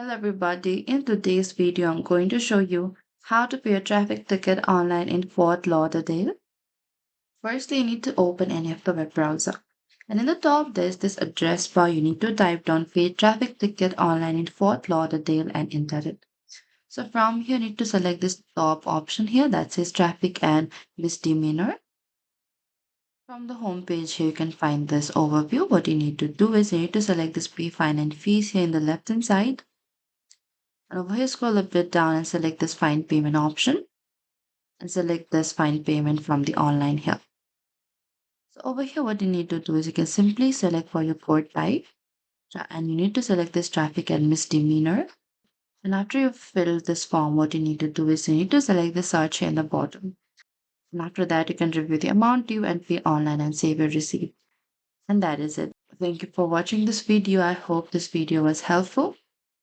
Hello everybody, in today's video I'm going to show you how to pay a traffic ticket online in Fort Lauderdale. Firstly, you need to open any of the web browser. And in the top there's this address bar. You need to type down pay traffic ticket online in Fort Lauderdale and enter it. So from here you need to select this top option here that says traffic and misdemeanor. From the home page here you can find this overview. What you need to do is you need to select this pay fine and fees here in the left hand side. And over here, scroll a bit down and select this find payment option and select this find payment from the online here. So over here, what you need to do is you can simply select for your code type and you need to select this traffic and misdemeanor. And after you've filled this form, what you need to do is you need to select the search here in the bottom. And after that, you can review the amount due and pay online and save your receipt. And that is it. Thank you for watching this video. I hope this video was helpful.